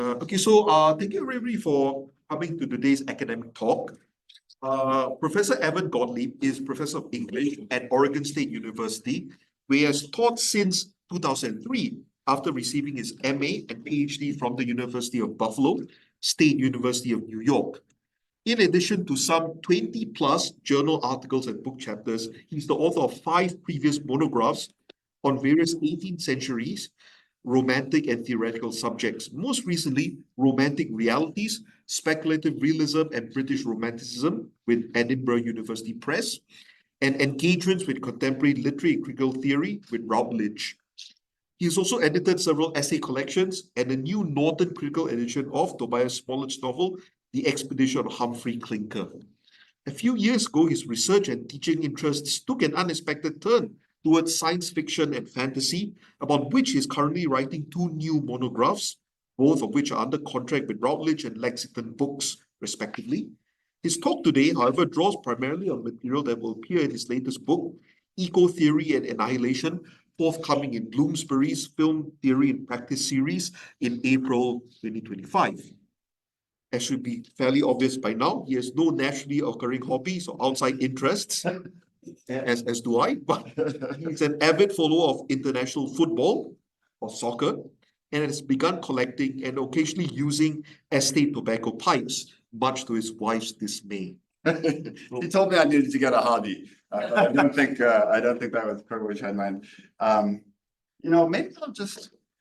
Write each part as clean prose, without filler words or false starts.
Thank you, everybody, for coming to today's academic talk. Professor Evan Gottlieb is Professor of English at Oregon State University, where he has taught since 2003 after receiving his MA and PhD from the University of Buffalo, State University of New York. In addition to some 20 plus journal articles and book chapters, he's the author of 5 previous monographs on various 18th centuries romantic and theoretical subjects. Most recently, Romantic Realities, Speculative Realism and British Romanticism with Edinburgh University Press, and Engagements with Contemporary Literary and Critical Theory with Routledge. He has also edited several essay collections and a new Northern critical edition of Tobias Smollett's novel, The Expedition of Humphrey Clinker. A few years ago, his research and teaching interests took an unexpected turn towards science fiction and fantasy, about which he is currently writing 2 new monographs, both of which are under contract with Routledge and Lexington Books, respectively. His talk today, however, draws primarily on material that will appear in his latest book, Eco Theory and Annihilation, forthcoming in Bloomsbury's Film Theory and Practice series in April 2025. As should be fairly obvious by now, he has no naturally occurring hobbies or outside interests, as do I, but he's an avid follower of international football or soccer and has begun collecting and occasionally using estate tobacco pipes, much to his wife's dismay. He told me I needed to get a hobby. I don't think that was part of what I had in mind. Maybe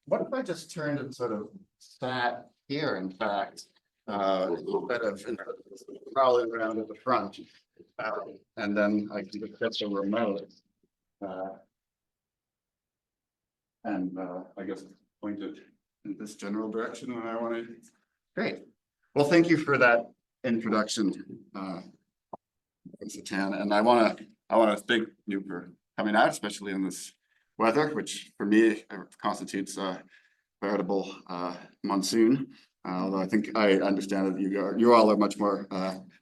what if I just turned and sort of sat here, in fact, instead of prowling around at the front. And then I can just get the remote and I guess point it in this general direction when I want to. Great. Well, thank you for that introduction, Mr. Tan. And I want to thank you for coming out, especially in this weather, which for me constitutes a veritable monsoon. Although I understand that you all are much more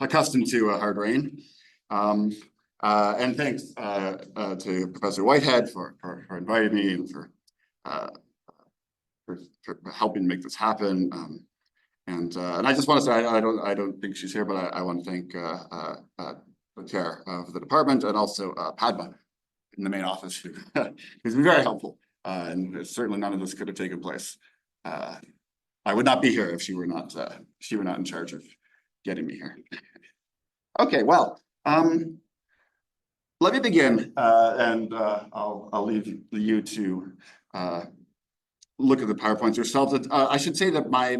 accustomed to hard rain. And thanks to Professor Whitehead for inviting me and for helping make this happen. And I just want to say I don't think she's here, but I want to thank the chair of the department and also Padma in the main office who's been very helpful. And certainly none of this could have taken place. I would not be here if she were not in charge of getting me here. Okay, well. Let me begin, and I'll leave you to look at the PowerPoints yourselves. I should say that my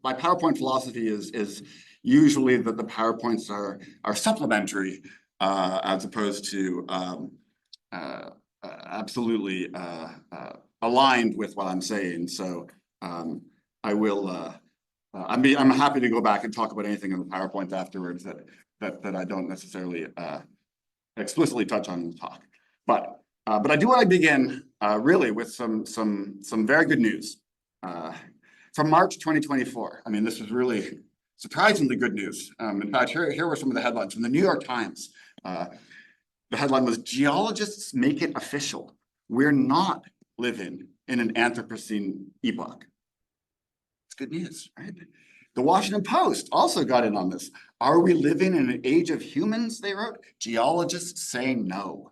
PowerPoint philosophy is usually that the PowerPoints are supplementary as opposed to absolutely aligned with what I'm saying. So I will. I'm happy to go back and talk about anything in the PowerPoint afterwards that I don't necessarily explicitly touch on in the talk. But I do want to begin really with some very good news. From March 2024, I mean, this was really surprisingly good news. In fact, here were some of the headlines from the New York Times. The headline was, "Geologists make it official. We're not living in an Anthropocene epoch." It's good news, right? The Washington Post also got in on this. "Are we living in an age of humans?" they wrote. "Geologists say no."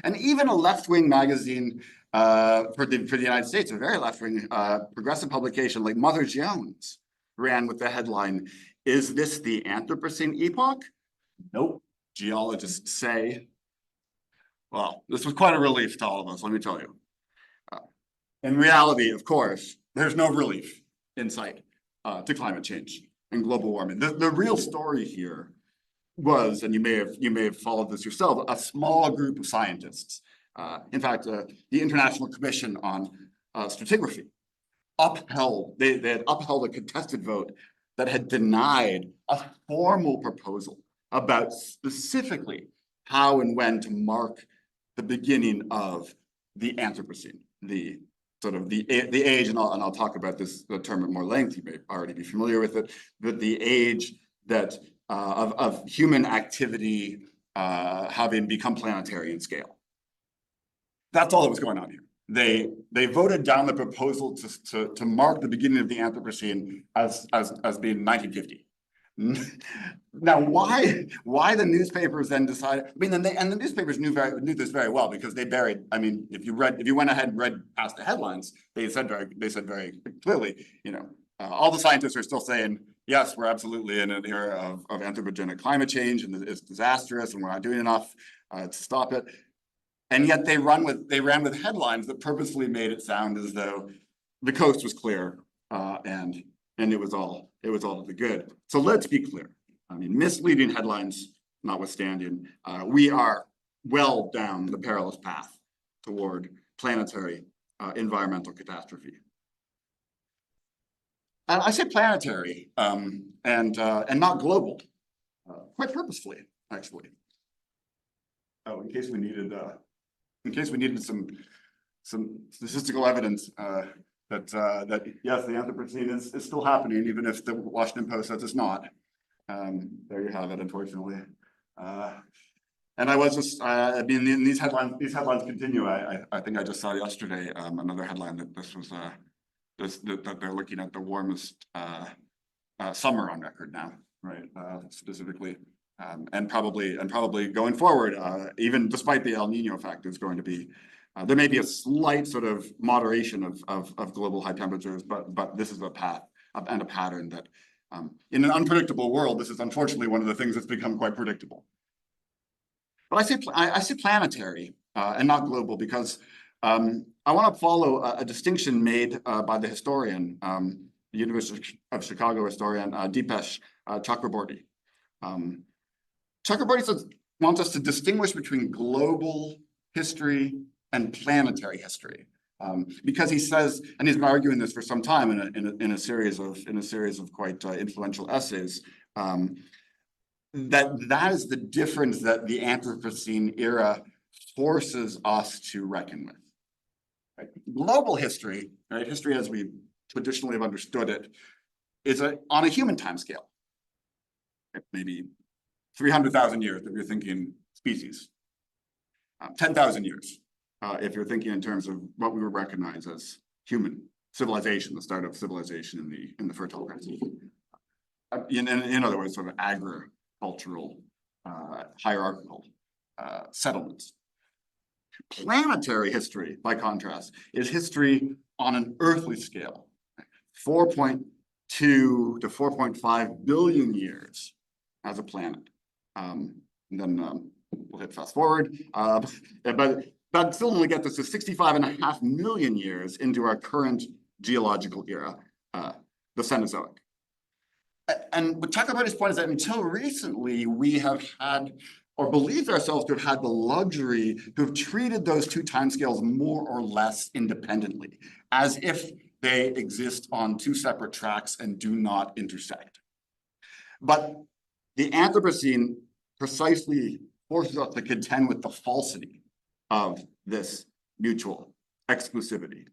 And even a left-wing magazine for the United States, a very left-wing progressive publication like Mother Jones, ran with the headline, "Is this the Anthropocene epoch?" Nope, geologists say. Well, this was quite a relief to all of us, let me tell you. In reality, of course, there's no relief in sight to climate change and global warming. The real story here was, and you may have followed this yourself, a small group of scientists. In fact, the International Commission on Stratigraphy they had upheld a contested vote that had denied a formal proposal about specifically how and when to mark the beginning of the Anthropocene, the age, and I'll talk about the term at more length. You may already be familiar with it, but the age that of human activity having become planetary in scale. That's all that was going on here. they voted down the proposal to mark the beginning of the Anthropocene as being 1950. Now, why the newspapers then decided? I mean, the newspapers knew this very well, because they buried. I mean, if you went ahead and read past the headlines, they said very clearly, all the scientists are still saying, yes, we're absolutely in an era of anthropogenic climate change, and it's disastrous, and we're not doing enough to stop it. And yet they ran with headlines that purposefully made it sound as though the coast was clear, and it was all to the good. So let's be clear. I mean, misleading headlines notwithstanding, we are well down the perilous path toward planetary environmental catastrophe. I say planetary and not global, quite purposefully, actually. Oh, in case we needed some statistical evidence that yes, the Anthropocene is still happening, even if the Washington Post says it's not. There you have it, unfortunately. And I was just, I mean, these headlines continue. I think I just saw yesterday another headline that this was that they're looking at the warmest summer on record now, right? Specifically, and probably going forward, even despite the El Nino effect, is going to be. There may be a slight sort of moderation of global high temperatures, but this is a path and a pattern that, in an unpredictable world, this is unfortunately one of the things that's become quite predictable. But I say planetary and not global, because I want to follow a distinction made by the historian, the University of Chicago historian Deepesh Chakraborty. Chakraborty wants us to distinguish between global history and planetary history, because he says, and he's been arguing this for some time in a series of quite influential essays, that is the difference that the Anthropocene era forces us to reckon with. Right? Global history, right? History as we traditionally have understood it, is on a human timescale. Maybe 300,000 years if you're thinking species, 10,000 years if you're thinking in terms of what we would recognize as human civilization, the start of civilization in the Fertile Crescent. In other words, sort of agricultural, hierarchical settlements. Planetary history, by contrast, is history on an earthly scale, 4.2 to 4.5 billion years as a planet. And then we'll hit fast forward, but that still only gets us to 65.5 million years into our current geological era, the Cenozoic. And what Chakraborty's point is that until recently, we have had, or believed ourselves to have had, the luxury to have treated those two timescales more or less independently, as if they exist on two separate tracks and do not intersect. But the Anthropocene precisely forces us to contend with the falsity of this mutual exclusivity.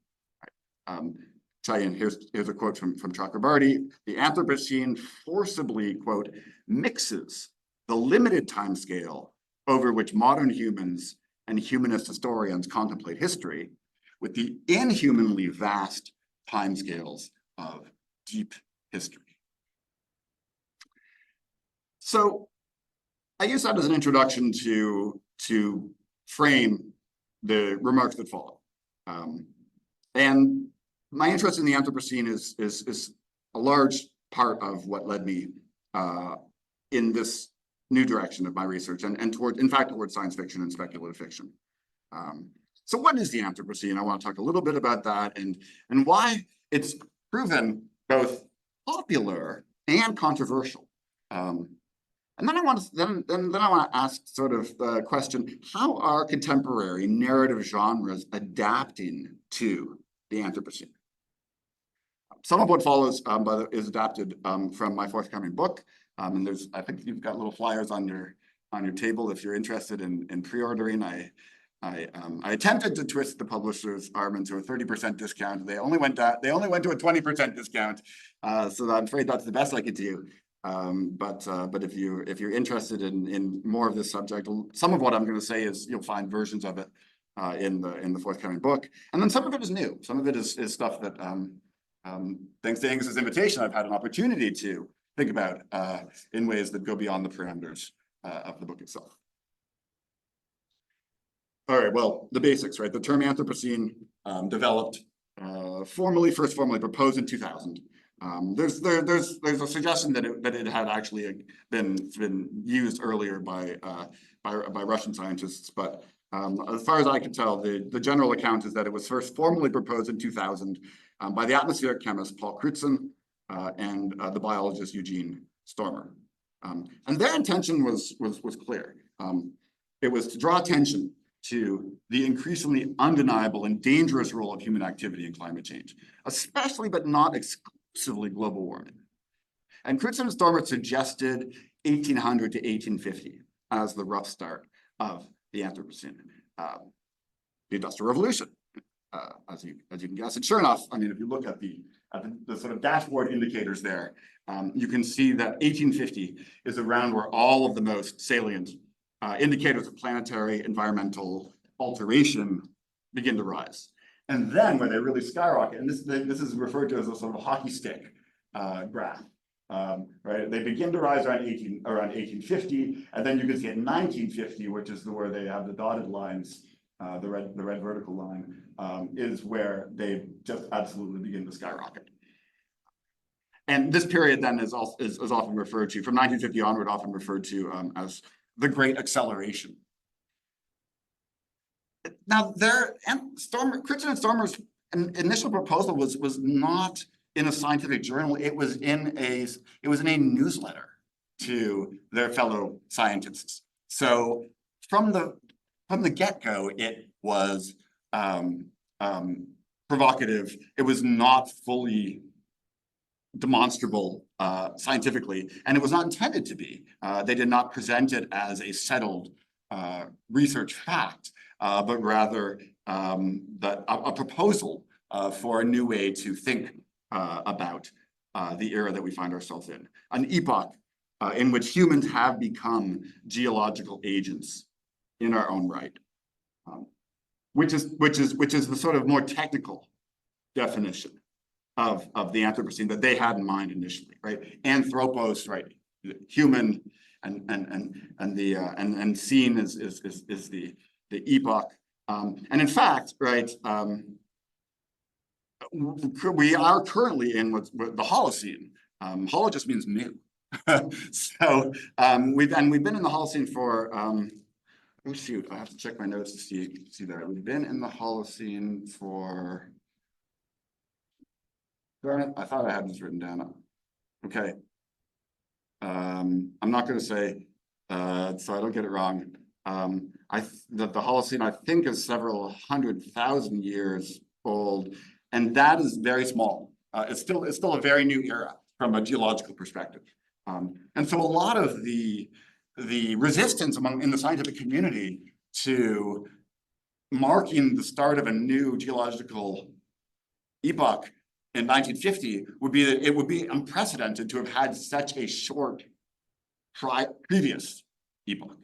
Here's a quote from Chakraborty. The Anthropocene forcibly, quote, mixes the limited timescale over which modern humans and humanist historians contemplate history with the inhumanly vast timescales of deep history. So I use that as an introduction to frame the remarks that follow. And my interest in the Anthropocene is a large part of what led me in this new direction of my research and toward science fiction and speculative fiction. So what is the Anthropocene? I want to talk a little bit about that and why it's proven both popular and controversial. And then I want to ask sort of the question: how are contemporary narrative genres adapting to the Anthropocene? Some of what follows is adapted from my forthcoming book, and I think you've got little flyers on your table if you're interested in pre-ordering. I attempted to twist the publisher's arm into a 30% discount. They only went to a 20% discount, so I'm afraid that's the best I could do. But if you're interested in more of this subject, some of what I'm going to say is you'll find versions of it in the forthcoming book. And then some of it is new. Some of it is stuff that, thanks to Angus's invitation, I've had an opportunity to think about in ways that go beyond the parameters of the book itself. All right, well, the basics, right? The term Anthropocene developed first formally proposed in 2000. There's a suggestion that it had actually been used earlier by Russian scientists, but as far as I can tell, the general account is that it was first formally proposed in 2000 by the atmospheric chemist Paul Crutzen and the biologist Eugene Stormer. And their intention was clear. It was to draw attention to the increasingly undeniable and dangerous role of human activity in climate change, especially but not exclusively global warming. And Crutzen and Stormer suggested 1800 to 1850 as the rough start of the Anthropocene, the Industrial Revolution, as you can guess. And sure enough, I mean, if you look at the sort of dashboard indicators there, you can see that 1850 is around where all of the most salient indicators of planetary environmental alteration begin to rise. And then where they really skyrocket, and this is referred to as a sort of hockey stick graph, right? They begin to rise around 1850, and then you can see at 1950, which is where they have the dotted lines, the red vertical line, is where they just absolutely begin to skyrocket. And this period then is often referred to, from 1950 onward, often referred to as the Great Acceleration. Now, Crutzen and Stormer's initial proposal was not in a scientific journal. It was in a newsletter to their fellow scientists. So from the get-go, it was provocative. It was not fully demonstrable scientifically, and it was not intended to be. They did not present it as a settled research fact, but rather a proposal for a new way to think about the era that we find ourselves in, an epoch in which humans have become geological agents in our own right, which is the sort of more technical definition of the Anthropocene that they had in mind initially, right? Anthropos, right? Human, and scene is the epoch, and in fact, right? We are currently in what the Holocene. Holo just means new. So we've been in the Holocene for oh shoot, I have to check my notes to see that. We've been in the Holocene for, I thought I had this written down. Okay. I'm not going to say, so I don't get it wrong. The Holocene, I think, is several 100,000 years old, and that is very small. It's still a very new era from a geological perspective. And so a lot of the resistance in the scientific community to marking the start of a new geological epoch in 1950 would be that it would be unprecedented to have had such a short previous epoch.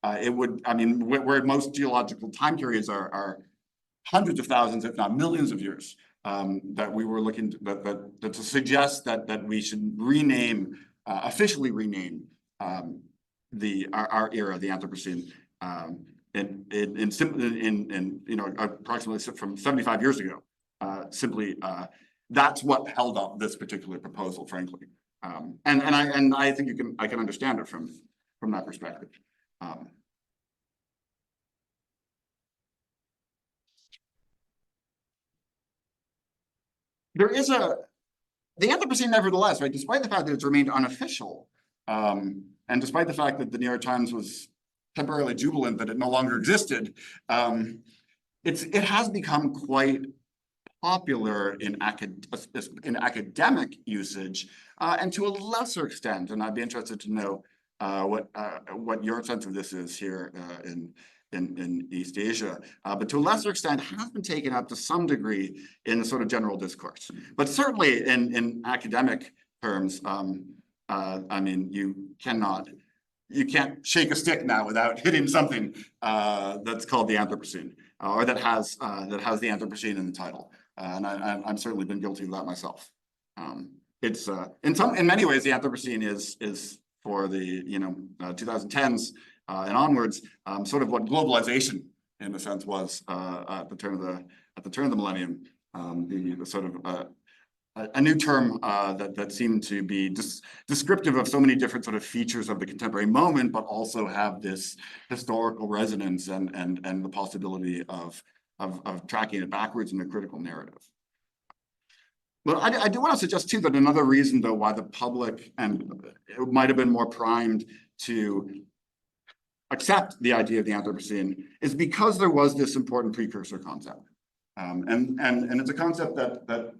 It would, I mean, where most geological time periods are hundreds of thousands, if not millions of years, that we were looking to suggest that we should rename, officially rename our era, the Anthropocene, in you know, approximately from 75 years ago. Simply, that's what held up this particular proposal, frankly, and I think I can understand it from that perspective. The Anthropocene, nevertheless, right, despite the fact that it's remained unofficial, and despite the fact that the New York Times was temporarily jubilant that it no longer existed, it has become quite popular in academic usage, and to a lesser extent, and I'd be interested to know what your sense of this is here in East Asia, but to a lesser extent has been taken up to some degree in the sort of general discourse. But certainly in academic terms, I mean, you cannot you can't shake a stick now without hitting something that's called the Anthropocene, or that has the Anthropocene in the title. And I've certainly been guilty of that myself. It's in many ways the Anthropocene is for the 2010s and onwards sort of what globalization in a sense was at the turn of the millennium. The sort of a new term that seemed to be descriptive of so many different sort of features of the contemporary moment, but also have this historical resonance and the possibility of tracking it backwards in a critical narrative. But I do want to suggest too that another reason though why the public it might have been more primed to accept the idea of the Anthropocene is because there was this important precursor concept. And it's a concept that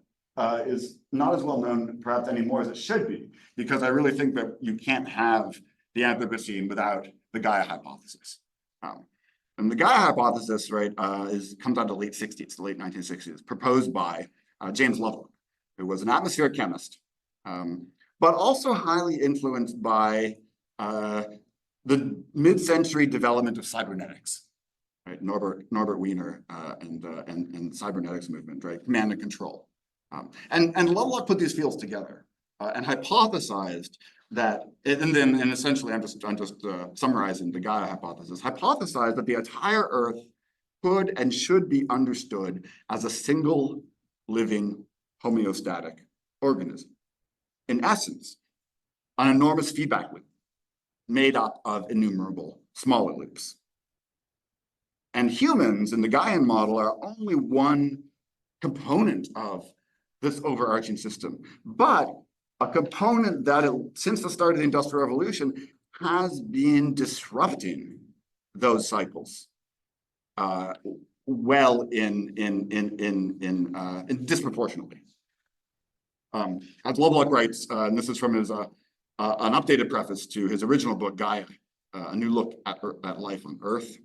is not as well known perhaps anymore as it should be, because I really think that you can't have the Anthropocene without the Gaia hypothesis. And the Gaia hypothesis, right, comes out of the late 60s, the late 1960s, proposed by James Lovelock, who was an atmospheric chemist, but also highly influenced by the mid-century development of cybernetics, right? Norbert Wiener and cybernetics movement, right? Command and control. And Lovelock put these fields together and hypothesized that, and essentially I'm just summarizing the Gaia hypothesis, hypothesized that the entire Earth could and should be understood as a single living homeostatic organism. In essence, an enormous feedback loop made up of innumerable smaller loops. And humans in the Gaian model are only one component of this overarching system, but a component that since the start of the Industrial Revolution has been disrupting those cycles well in disproportionately. As Lovelock writes, and this is from his an updated preface to his original book, Gaia, A New Look at Life on Earth.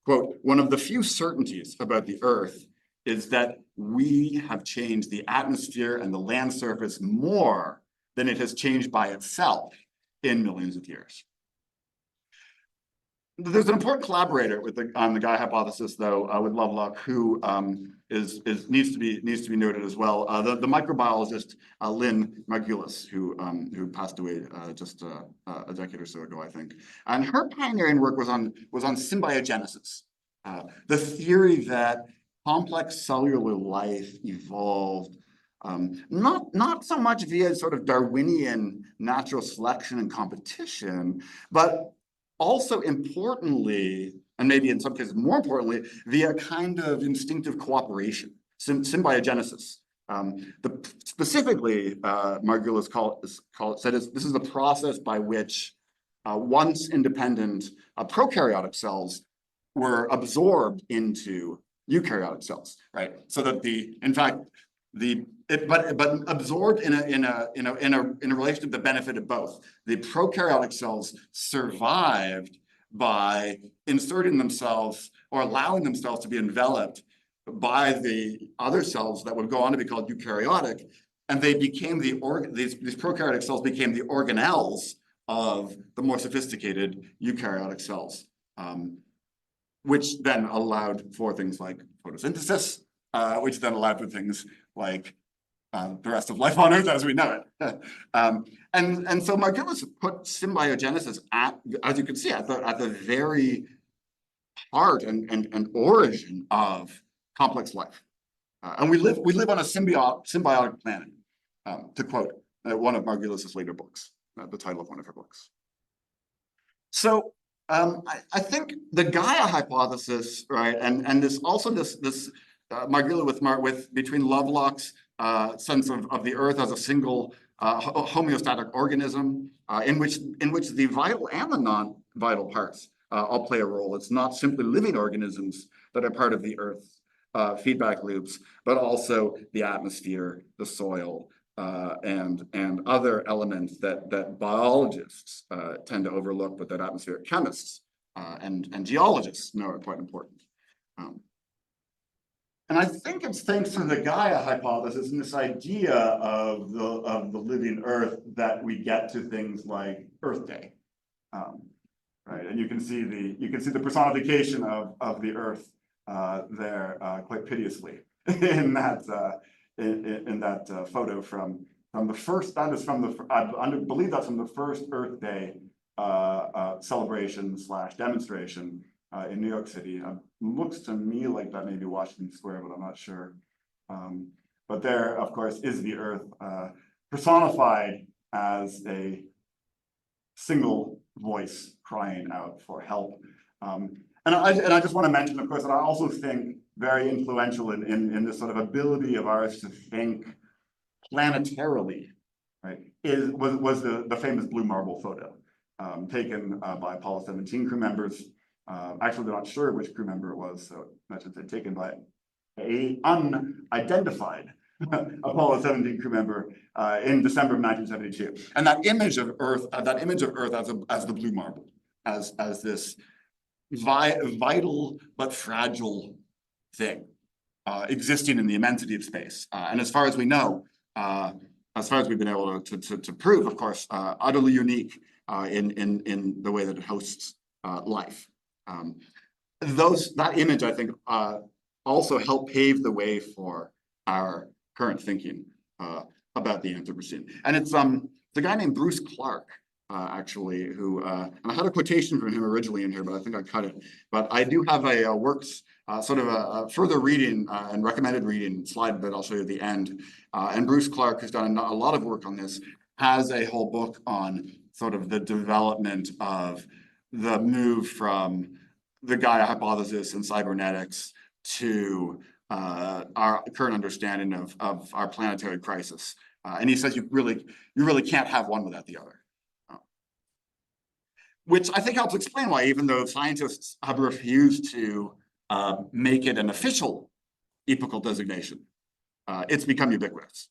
Quote, one of the few certainties about the Earth is that we have changed the atmosphere and the land surface more than it has changed by itself in millions of years. There's an important collaborator on the Gaia hypothesis, though, with Lovelock, who needs to be noted as well. The microbiologist Lynn Margulis, who passed away just a decade or so ago, I think. And her pioneering work was on symbiogenesis, the theory that complex cellular life evolved not so much via sort of Darwinian natural selection and competition, but also importantly, and maybe in some cases more importantly, via kind of instinctive cooperation, symbiogenesis. Specifically, Margulis said this is the process by which once independent prokaryotic cells were absorbed into eukaryotic cells, right? So that but absorbed in a relationship that benefited both. The prokaryotic cells survived by inserting themselves or allowing themselves to be enveloped by the other cells that would go on to be called eukaryotic, and they became these prokaryotic cells became the organelles of the more sophisticated eukaryotic cells, which then allowed for things like photosynthesis, which then allowed for things like the rest of life on Earth as we know it. And so Margulis put symbiogenesis as you can see, at the very heart and origin of complex life. And we live on a symbiotic planet, to quote one of Margulis's later books, the title of one of her books. So I think the Gaia hypothesis, right, and this Margulis between Lovelock's sense of the Earth as a single homeostatic organism, in which the vital and the non-vital parts all play a role. It's not simply living organisms that are part of the Earth's feedback loops, but also the atmosphere, the soil, and other elements that biologists tend to overlook, but that atmospheric chemists and geologists know are quite important. And I think it's thanks to the Gaia hypothesis and this idea of the living Earth that we get to things like Earth Day, Right, and you can see the personification of the Earth there quite piteously in that photo from the first. That is from the I believe that's from the first Earth Day celebration / demonstration in New York City. Looks to me like that may be Washington Square, but I'm not sure. But there, of course, is the Earth personified as a single voice crying out for help. And I just want to mention, of course, that I also think very influential in this sort of ability of ours to think planetarily, right, was the famous blue marble photo taken by Apollo 17 crew members. Actually, they're not sure which crew member it was, so I should say taken by a unidentified Apollo 17 crew member in December of 1972. And that image of Earth, as the blue marble, as this vital but fragile thing existing in the immensity of space. And as far as we know, as far as we've been able to prove, of course, utterly unique in the way that it hosts life. That image, I think, also helped pave the way for our current thinking about the Anthropocene. And it's a guy named Bruce Clark, actually, who, and I had a quotation from him originally in here, but I think I cut it. But I do have a works, sort of a further reading and recommended reading slide that I'll show you at the end. And Bruce Clark, who's done a lot of work on this, has a whole book on sort of the development of the move from the Gaia hypothesis and cybernetics to our current understanding of our planetary crisis. And he says you really can't have one without the other. Which I think helps explain why, even though scientists have refused to make it an official epochal designation, it's become ubiquitous.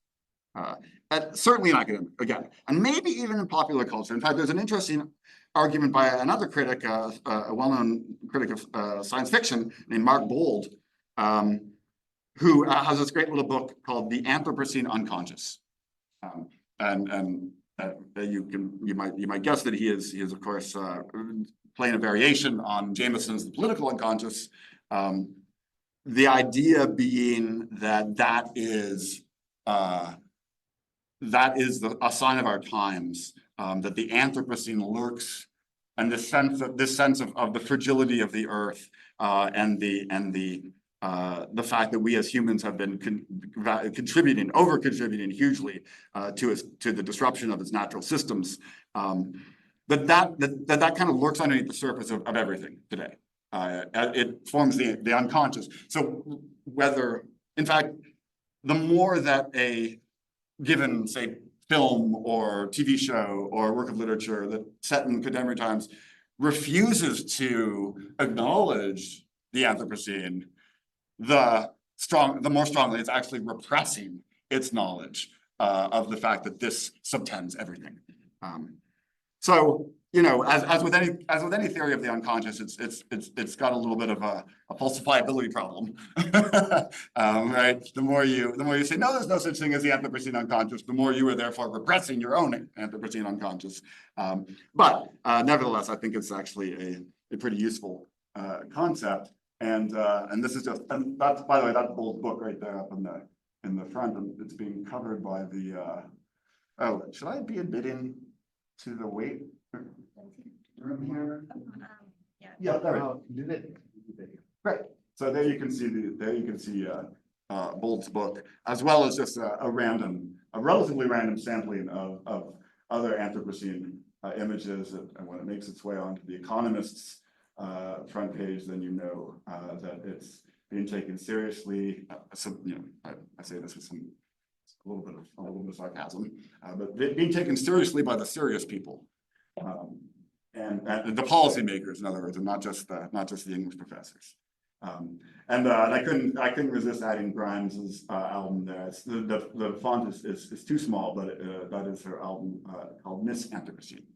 Certainly in academic, again, and maybe even in popular culture. In fact, there's an interesting argument by another critic, a well-known critic of science fiction named Mark Bold, who has this great little book called The Anthropocene Unconscious. You might guess that he is of course playing a variation on Jameson's The Political Unconscious. The idea being that is a sign of our times, that the Anthropocene lurks, and this sense of the fragility of the Earth and the fact that we as humans have been over contributing hugely to the disruption of its natural systems. That kind of lurks underneath the surface of everything today. It forms the unconscious. So whether, in fact, the more that a given, say, film or TV show or work of literature that set in contemporary times refuses to acknowledge the Anthropocene, the more strongly it's actually repressing its knowledge of the fact that this subtends everything. So, you know, as with any theory of the unconscious, it's got a little bit of a falsifiability problem, right? The more you say no, there's no such thing as the Anthropocene unconscious, the more you are therefore repressing your own Anthropocene unconscious. But nevertheless, I think it's actually a pretty useful concept. And this is just, and that's, by the way, that Bold book right there up in the front, and it's being covered by the. Oh, should I be admitting to the wait room here? Yeah, there we go. Great. So there you can see Bold's book, as well as just a relatively random sampling of other Anthropocene images, and when it makes its way onto the Economist's front page, then you know that it's being taken seriously. So, you know, I say this with a little bit of sarcasm, but being taken seriously by the serious people, and the policymakers, in other words, and not just the English professors. And I couldn't resist adding Grimes's album there. The font is too small, but that is her album called Miss Anthropocene.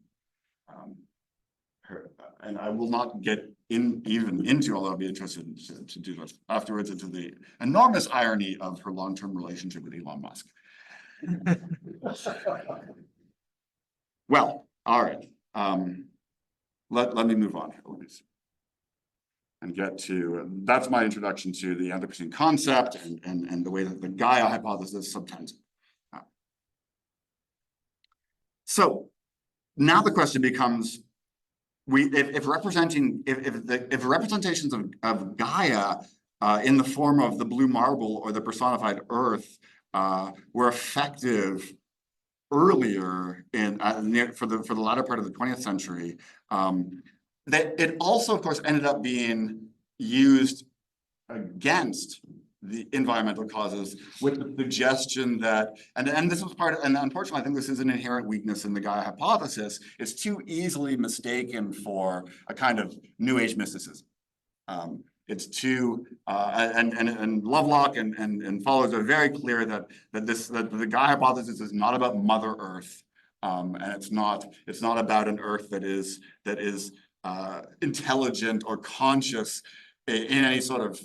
And I will not get into, although I'd be interested to do this afterwards, into the enormous irony of her long-term relationship with Elon Musk. Well, all right. let me move on here. Let me see. And get to, that's my introduction to the Anthropocene concept and the way that the Gaia hypothesis subtends it. So now the question becomes, if representations of Gaia in the form of the blue marble or the personified earth were effective earlier in for the latter part of the 20th century, that it also, of course, ended up being used against the environmental causes with the suggestion that, and this was part of, and unfortunately, I think this is an inherent weakness in the Gaia hypothesis, it's too easily mistaken for a kind of New Age mysticism. It's too, and Lovelock and followers are very clear that the Gaia hypothesis is not about Mother Earth, and it's not about an Earth that is intelligent or conscious in any sort of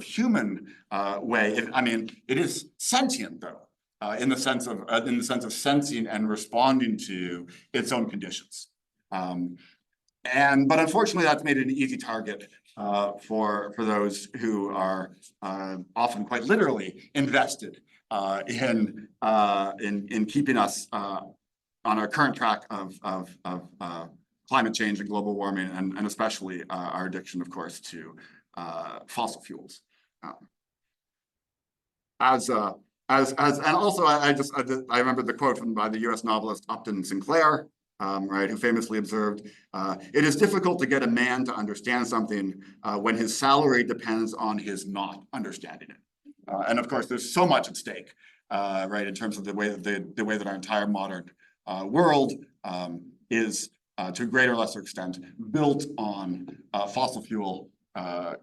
human way. It is sentient though, in the sense of sensing and responding to its own conditions. But unfortunately, that's made it an easy target for those who are often quite literally invested in keeping us on our current track of climate change and global warming, and especially our addiction, of course, to fossil fuels. And also, I remember the quote by the U.S. novelist Upton Sinclair, right, who famously observed, "It is difficult to get a man to understand something when his salary depends on his not understanding it." And of course, there's so much at stake, right, in terms of the way that our entire modern world is, to a greater or lesser extent, built on fossil fuel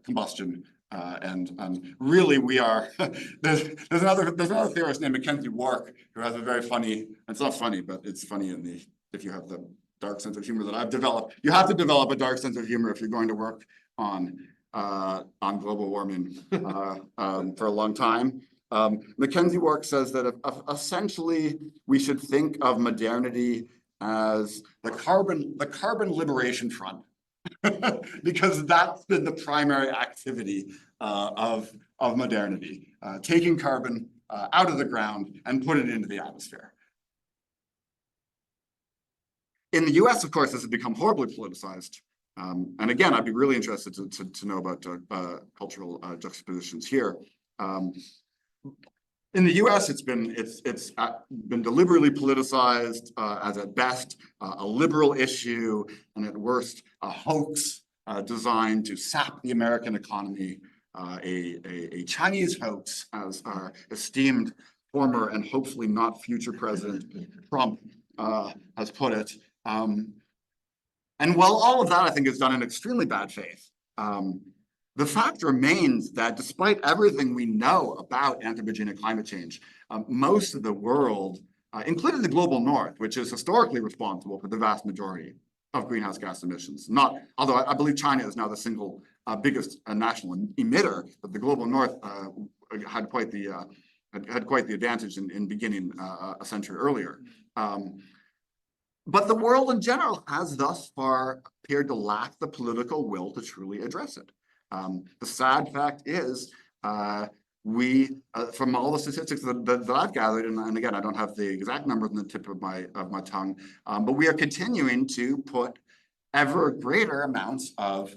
combustion. And really, we are. there's another theorist named Mackenzie Wark who has a very funny. It's not funny, but it's funny if you have the dark sense of humor that I've developed. You have to develop a dark sense of humor if you're going to work on global warming for a long time. Mackenzie Wark says that essentially we should think of modernity as the carbon liberation front. Because that's been the primary activity of modernity, taking carbon out of the ground and put it into the atmosphere. In the US, of course, this has become horribly politicized. And again, I'd be really interested to know about cultural juxtapositions here. In the US, it's been deliberately politicized as at best a liberal issue, and at worst a hoax designed to sap the American economy, a Chinese hoax, as our esteemed former and hopefully not future President Trump has put it. And while all of that, I think, is done in extremely bad faith, the fact remains that despite everything we know about anthropogenic climate change, most of the world, including the global north, which is historically responsible for the vast majority of greenhouse gas emissions, although I believe China is now the single biggest national emitter, but the global north had quite the advantage in beginning a century earlier. But the world in general has thus far appeared to lack the political will to truly address it. The sad fact is, from all the statistics that I've gathered, and again, I don't have the exact numbers on the tip of my tongue, but we are continuing to put ever greater amounts of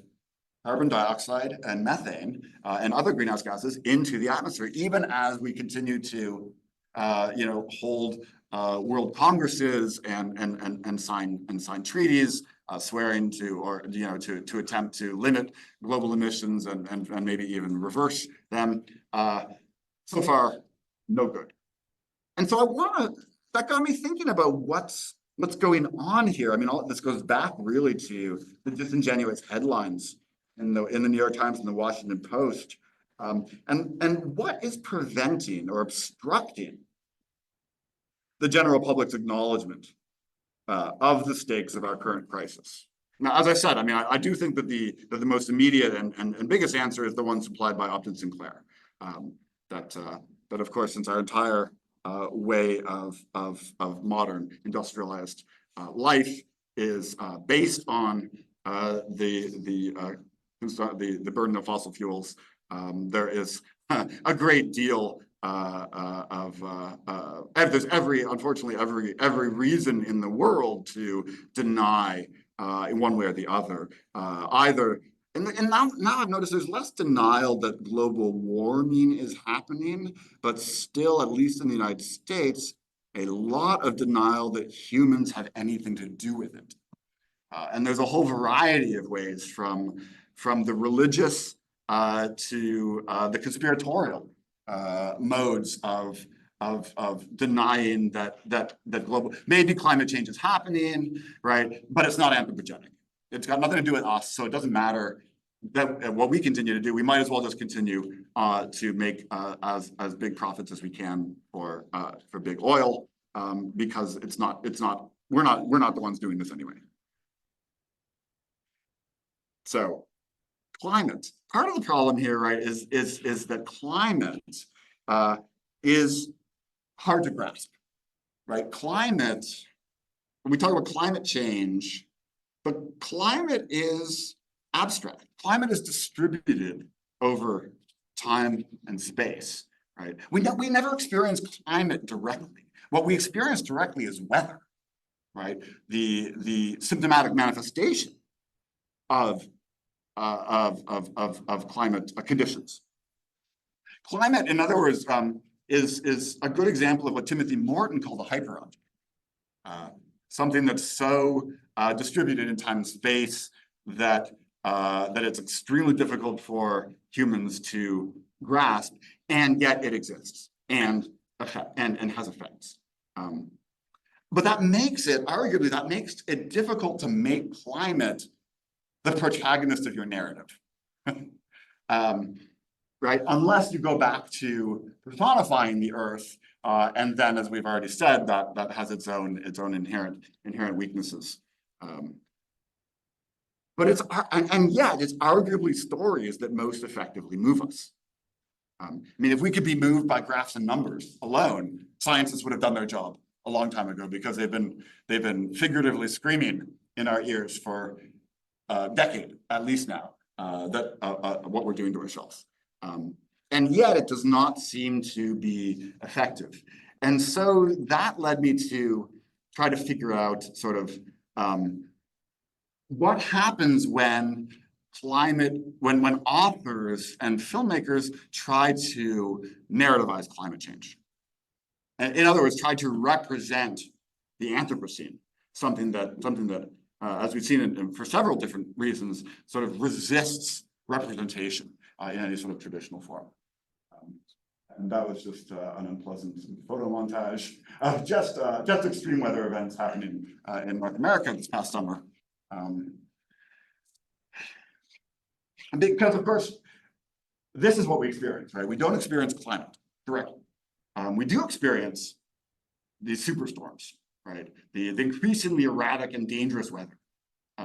carbon dioxide and methane and other greenhouse gases into the atmosphere, even as we continue to, hold world congresses and sign treaties, swearing to attempt to limit global emissions and maybe even reverse them. So far, no good. And so that got me thinking about what's going on here. I mean, all this goes back really to the disingenuous headlines in the New York Times and the Washington Post. And what is preventing or obstructing the general public's acknowledgement of the stakes of our current crisis? Now, as I said, I mean, I do think that the most immediate and biggest answer is the one supplied by Upton Sinclair. That of course, since our entire way of modern industrialized life is based on the burden of fossil fuels, there is a great deal there's unfortunately every reason in the world to deny in one way or the other either. And now I've noticed there's less denial that global warming is happening, but still, at least in the United States, a lot of denial that humans have anything to do with it. And there's a whole variety of ways from the religious to the conspiratorial modes of denying that global, maybe climate change is happening, right? But it's not anthropogenic. It's got nothing to do with us, so it doesn't matter that what we continue to do. We might as well just continue to make as big profits as we can for big oil, because we're not the ones doing this anyway. So climate, part of the problem here, right, is that climate is hard to grasp, right? Climate, when we talk about climate change, but climate is abstract. Climate is distributed over time and space, right? We never experience climate directly. What we experience directly is weather, right? The symptomatic manifestation of climate conditions. Climate, in other words, is a good example of what Timothy Morton called a hyperobject, something that's so distributed in time and space that it's extremely difficult for humans to grasp, and yet it exists and has effects. But that makes it, arguably, that makes it difficult to make climate the protagonist of your narrative, right? Unless you go back to personifying the Earth, and then, as we've already said, that has its own inherent weaknesses. But yet it's arguably stories that most effectively move us. I mean, if we could be moved by graphs and numbers alone, scientists would have done their job a long time ago, because they've been figuratively screaming in our ears for a decade at least now, that what we're doing to ourselves. And yet it does not seem to be effective. And so that led me to try to figure out sort of what happens when when authors and filmmakers try to narrativize climate change. And in other words, try to represent the Anthropocene, something that as we've seen for several different reasons, sort of resists representation in any sort of traditional form. And that was just an unpleasant photo montage of just extreme weather events happening in North America this past summer. Because, of course, this is what we experience, right? We don't experience climate directly. We do experience these superstorms, right? The increasingly erratic and dangerous weather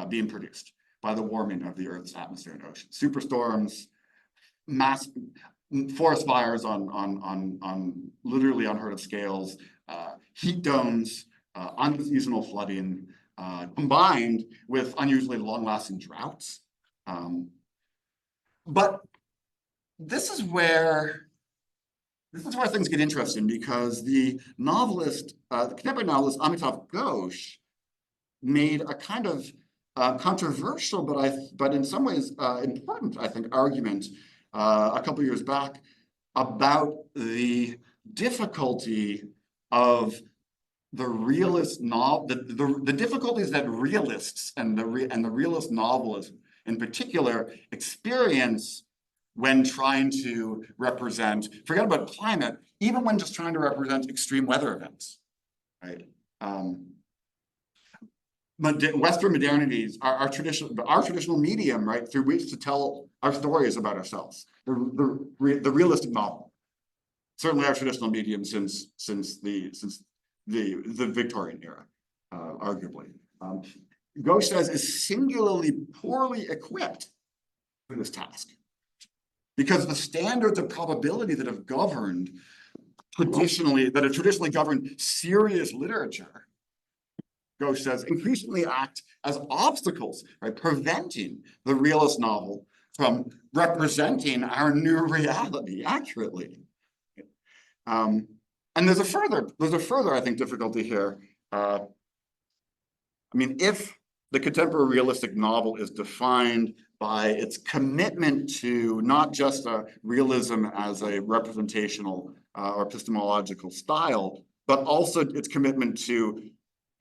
being produced by the warming of the Earth's atmosphere and ocean. Superstorms, mass forest fires on literally unheard of scales, heat domes, unseasonal flooding, combined with unusually long-lasting droughts. But this is where things get interesting, because the novelist, the contemporary novelist Amitav Ghosh, made a kind of controversial, but in some ways important, I think, argument a couple of years back about the difficulty of the realist novel, the difficulties that realists and the realist novelists in particular experience when trying to represent, forget about climate, even when just trying to represent extreme weather events, right? Western modernities, our traditional medium, right, through which to tell our stories about ourselves, the realistic novel, certainly our traditional medium since the Victorian era, arguably. Ghosh says is singularly poorly equipped for this task, because the standards of probability that have traditionally governed serious literature Ghosh says, increasingly act as obstacles, right, preventing the realist novel from representing our new reality accurately. And there's a further, I think, difficulty here. I mean, if the contemporary realistic novel is defined by its commitment to not just realism as a representational or epistemological style, but also its commitment to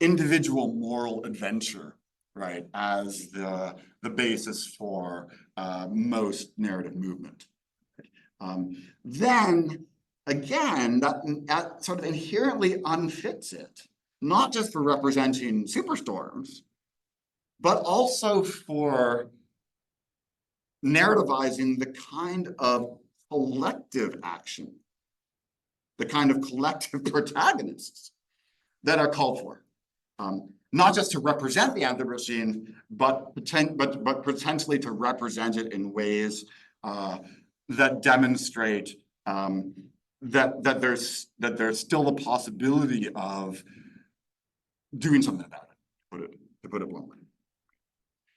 individual moral adventure, right, as the basis for most narrative movement. Then again, that sort of inherently unfits it, not just for representing superstorms, but also for narrativizing the kind of collective action, the kind of collective protagonists that are called for. Not just to represent the Anthropocene, but potentially to represent it in ways that demonstrate that there's still the possibility of doing something about it, to put it bluntly.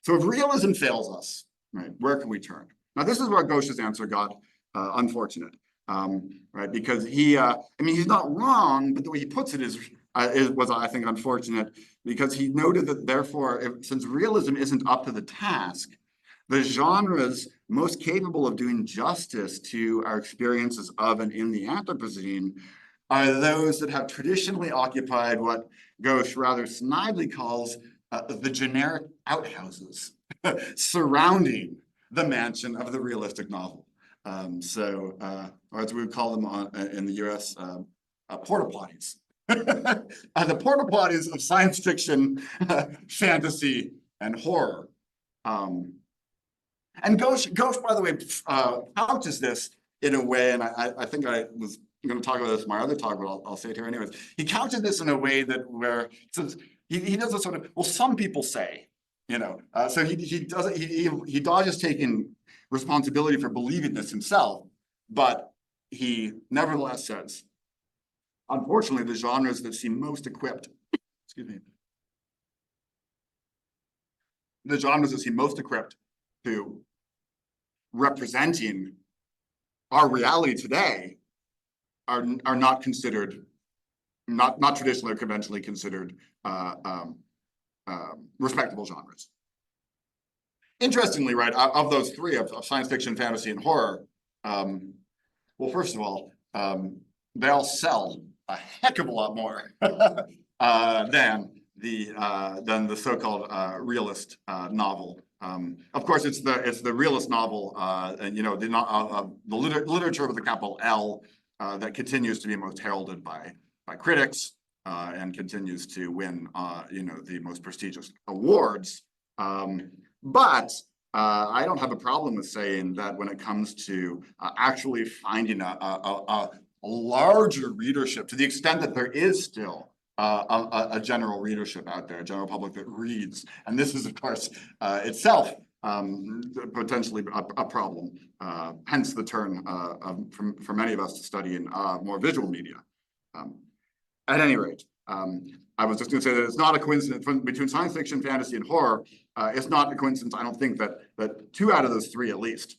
So if realism fails us, right, where can we turn? Now, this is where Ghosh's answer got unfortunate, right? Because he, I mean, he's not wrong, but the way he puts it was, I think, unfortunate, because he noted that, therefore, since realism isn't up to the task, the genres most capable of doing justice to our experiences of and in the Anthropocene are those that have traditionally occupied what Ghosh rather snidely calls the generic outhouses surrounding the mansion of the realistic novel. Or as we would call them in the US, porta potties. The porta potties of science fiction, fantasy, and horror. And Ghosh, by the way, couches this in a way, and I think I was going to talk about this in my other talk, but I'll say it here anyways. He couches this in a way that where he does a sort of, well, some people say, you know, so he dodges taking responsibility for believing this himself, but he nevertheless says, unfortunately, the genres that seem most equipped, excuse me, the genres that seem most equipped to representing our reality today are not considered, not traditionally or conventionally considered respectable genres. Interestingly, right, of those three, of science fiction, fantasy, and horror, well, first of all, they all sell a heck of a lot more than the so-called realist novel. Of course, it's the realist novel, and you know, the literature with a capital L that continues to be most heralded by critics and continues to win, you know, the most prestigious awards. But I don't have a problem with saying that when it comes to actually finding a larger readership, to the extent that there is still a general readership out there, a general public that reads, and this is, of course, itself potentially a problem. Hence the turn for many of us to study in more visual media. At any rate, I was just going to say that it's not a coincidence between science fiction, fantasy, and horror. It's not a coincidence, I don't think, that two out of those three, at least,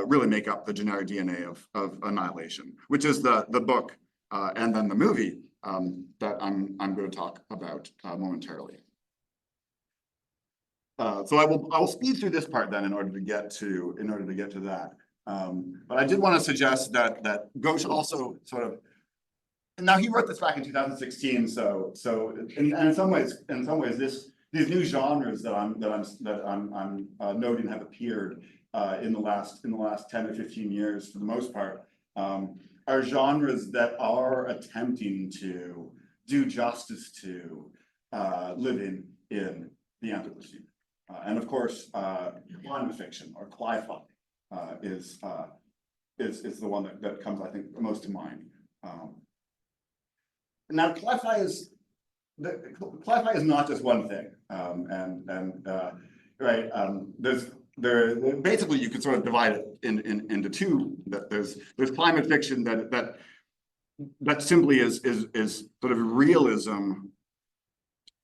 really make up the generic DNA of Annihilation, which is the book and then the movie that I'm going to talk about momentarily. So I will speed through this part then in order to get to that. But I did want to suggest that Ghosh also sort of, now he wrote this back in 2016. So in some ways these new genres that I'm noting have appeared in the last 10 or 15 years for the most part, are genres that are attempting to do justice to living in the Anthropocene. And of course, climate fiction or cli-fi is the one that comes, I think, most to mind. Now, cli-fi is not just one thing, basically you could sort of divide it into two. That there's climate fiction that simply is sort of realism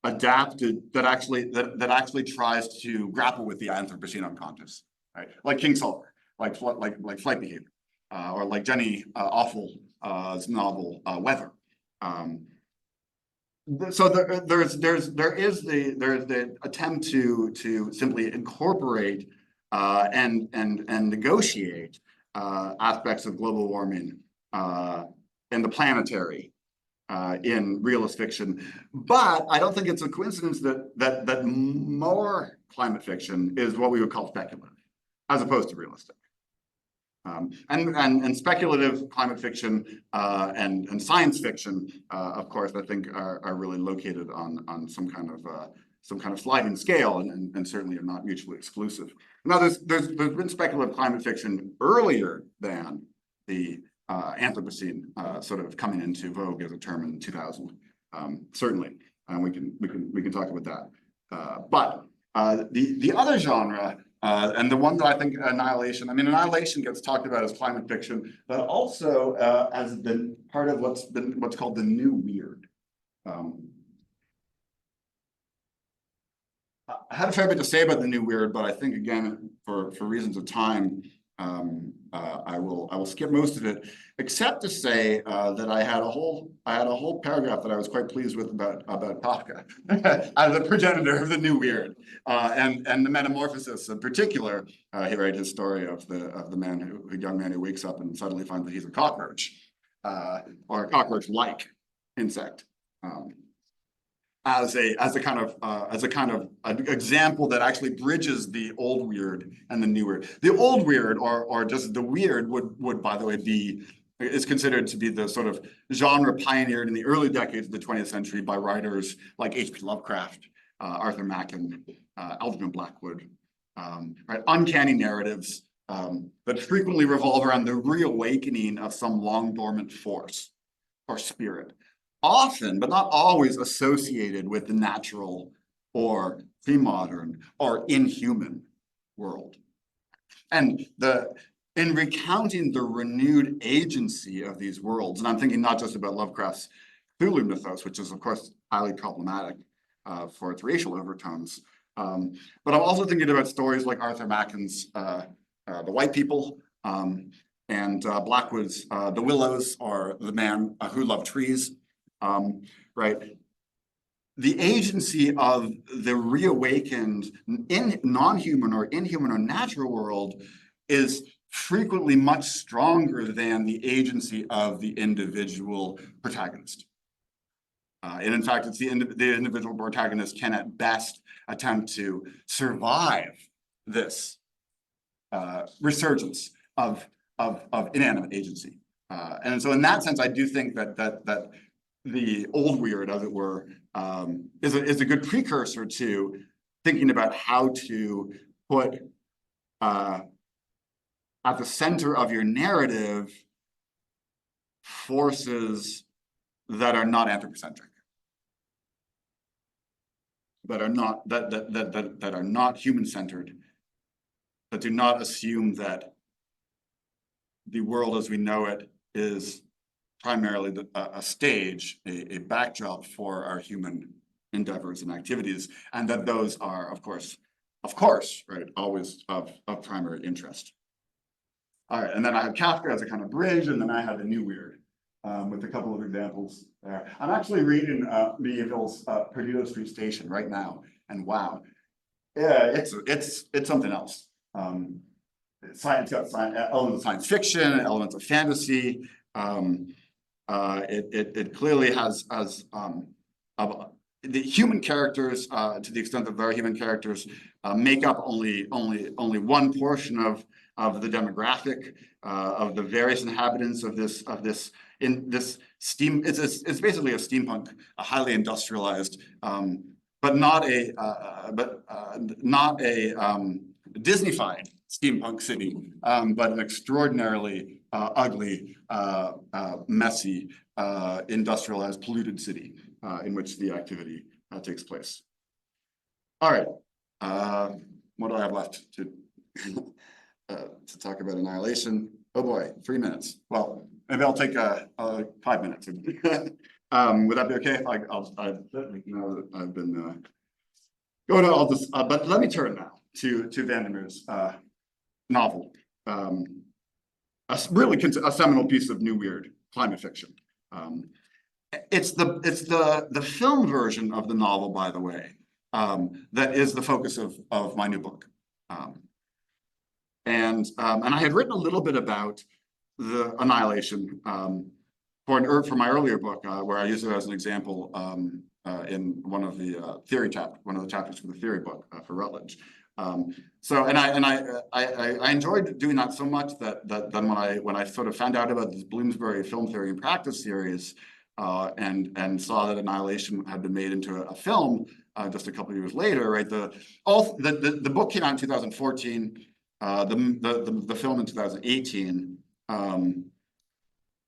adapted that actually tries to grapple with the Anthropocene unconscious, right? Like King Solver, like flight behavior, or like Jenny Offal's novel Weather. So there is the attempt to simply incorporate and negotiate aspects of global warming and the planetary in realist fiction. But I don't think it's a coincidence that more climate fiction is what we would call speculative, as opposed to realistic. And speculative climate fiction and science fiction, of course, I think are really located on some kind of sliding scale, and certainly are not mutually exclusive. Now, there's been speculative climate fiction earlier than the Anthropocene sort of coming into vogue as a term in 2000, certainly, and we can talk about that. But the other genre. And the one that I think Annihilation gets talked about as climate fiction, but also has been part of what's called the new weird. I had a fair bit to say about the new weird, but I think again, for reasons of time, I will skip most of it, except to say that I had a whole paragraph that I was quite pleased with about Kafka as the progenitor of the new weird, and the metamorphosis in particular. He wrote his story of the young man who wakes up and suddenly finds that he's a cockroach, or a cockroach-like insect. As a kind of example that actually bridges the old weird and the new weird. The old weird, or just the weird, would by the way is considered to be the sort of genre pioneered in the early decades of the 20th century by writers like H.P. Lovecraft, Arthur Machen, Algernon Blackwood, right? Uncanny narratives that frequently revolve around the reawakening of some long dormant force or spirit. Often, but not always, associated with the natural or pre-modern or inhuman world. And in recounting the renewed agency of these worlds, and I'm thinking not just about Lovecraft's Cthulhu mythos, which is of course highly problematic for its racial overtones, but I'm also thinking about stories like Arthur Machen's The White People, and Blackwood's The Willows, or The Man Who Loved Trees. Right, the agency of the reawakened in non-human or inhuman or natural world is frequently much stronger than the agency of the individual protagonist. And in fact, it's the individual protagonist can at best attempt to survive this resurgence of inanimate agency. And so in that sense, I do think that the old weird, as it were, is a good precursor to thinking about how to put at the center of your narrative forces that are not anthropocentric, that are not human-centered, that do not assume that the world as we know it is primarily a stage, a backdrop for our human endeavors and activities, and that those are, of course, right, always of primary interest. All right, and then I had Kafka as a kind of bridge, and then I had the new weird with a couple of examples there. I'm actually reading Meadville's Perdido Street Station right now, and wow, yeah, it's something else. It's got elements of science fiction, elements of fantasy. It clearly has the human characters, to the extent that there are human characters, make up only one portion of the demographic of the various inhabitants of this steam. It's basically a steampunk, a highly industrialized, but not a Disneyfied steampunk city, but an extraordinarily ugly, messy, industrialized, polluted city in which the activity takes place. All right, what do I have left to talk about Annihilation? Oh boy, 3 minutes. Well, maybe I'll take 5 minutes. Would that be okay? Now that I've been going on, I'll just, but let me turn now to VanderMeer's novel. Really a seminal piece of new weird climate fiction. It's the film version of the novel, by the way, that is the focus of my new book. And I had written a little bit about the Annihilation for my earlier book, where I used it as an example in one of the chapters for the theory book for Rutledge. I enjoyed doing that so much that then when I sort of found out about this Bloomsbury Film Theory and Practice series, and saw that Annihilation had been made into a film just a couple of years later, right? The book came out in 2014, the film in 2018.